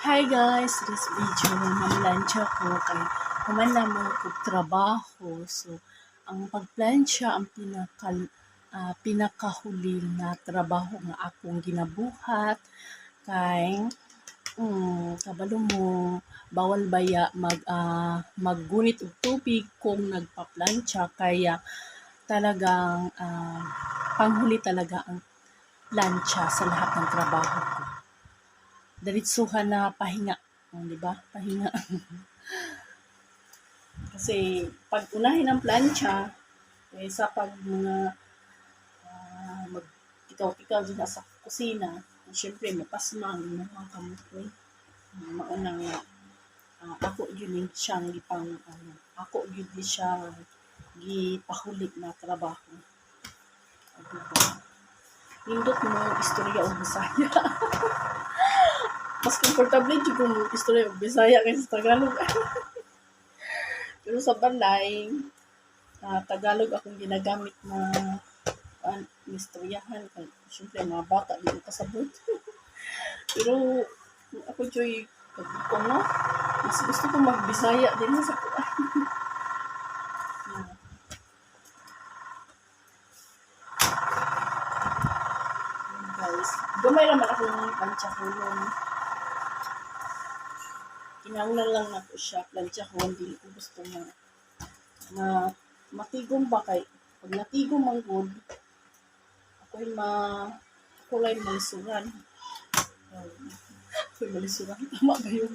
Hi guys, this video mamlansya ko kay human na mo ko trabaho. So, ang pagplansya ang pinakahuli na trabaho nga akong ginabuhat kay kabalo mo bawal baya maggunit og tubig kung nagpaplansya kaya talagang panghuli talaga ang plancha sa lahat ng trabaho ko. Diretsuhan na pahinga, di ba? Pahinga. Kasi pag unahin ang plancha, sa pag mga magtikaw-tikaw dyan sa kusina, syempre mapasmang mga kamutoy. Maunang ako yun siyang ako yun siya gipahulit na trabaho. Diba? Nindot mo istorya o Bisaya. Mas komportable dyan kung istorya o Bisaya kaysa Tagalog. Pero sa balay, Tagalog akong ginagamit na istoryahan. Siyempre, mga bata, di ko kasabot. Pero ako, Joy, mas gusto ko mag-Bisaya din sa kuwan. Guys, gamay naman akong plancha hulong. Kinaunan lang na ko siya, plancha ko, hindi ko gusto na matigom ba kay pag natigom ang good, ako'y malisuran. Ako'y malisuran, tama ba yun?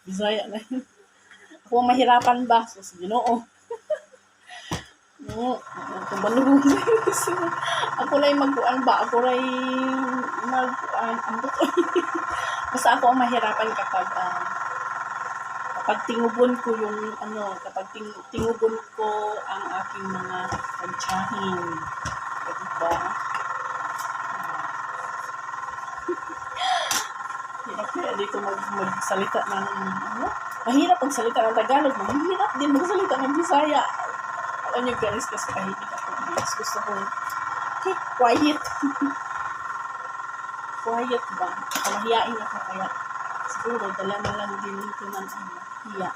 Bisaya na yun. Ako mahirapan ba? So, Ginoo. No, kung balugong ako lang magkuan ba? Ako lang magkuan. Basta ako ang mahirapan kapag tingubon ko yung kapag tingubon ko ang aking mga plantsahin. Diba? Hirap kaya dito magsalita ng mahirap ang salita ng Tagalog. Mahirap din magsalita ng Bisaya. Alam niyo guys, kasi kahilig ako. Mas gusto ko quiet. Quiet ba? Mahiyain ako kaya siguro dala na lang din ito ng hiya.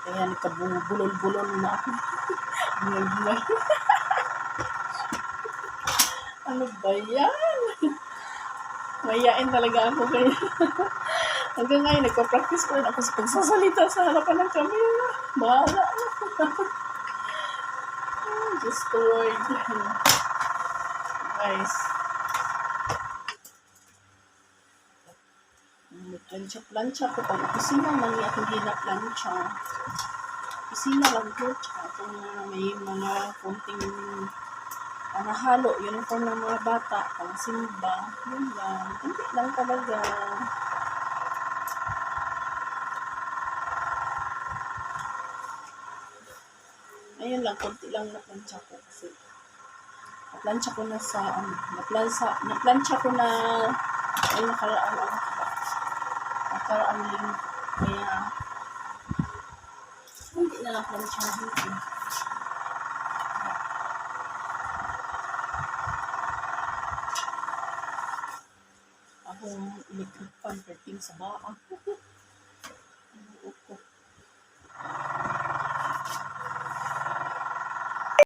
Kaya nagkabulol-bulol na ako. Bungal-bungal. Ano ba yan? Mahiyain talaga ako kaya. Hanggang ngayon, nagpa-practice ko rin ako sa pagsasalita sa harapan ng camera. Bahala. Just the word. Guys. Plancha ko pag kusina lang niya akong gina-plancha. Kusina lang ko. Kung may mga konting nahalo, yun po ng mga bata, pang simba. Yun lang. Hindi lang talaga. Ayun lang, konti lang na plancha ko kasi na-plancha ko na sa na-plancha ko na ay nakaraan linggo kaya hindi na lang plancha dito. Akong electric fan perting sa baa.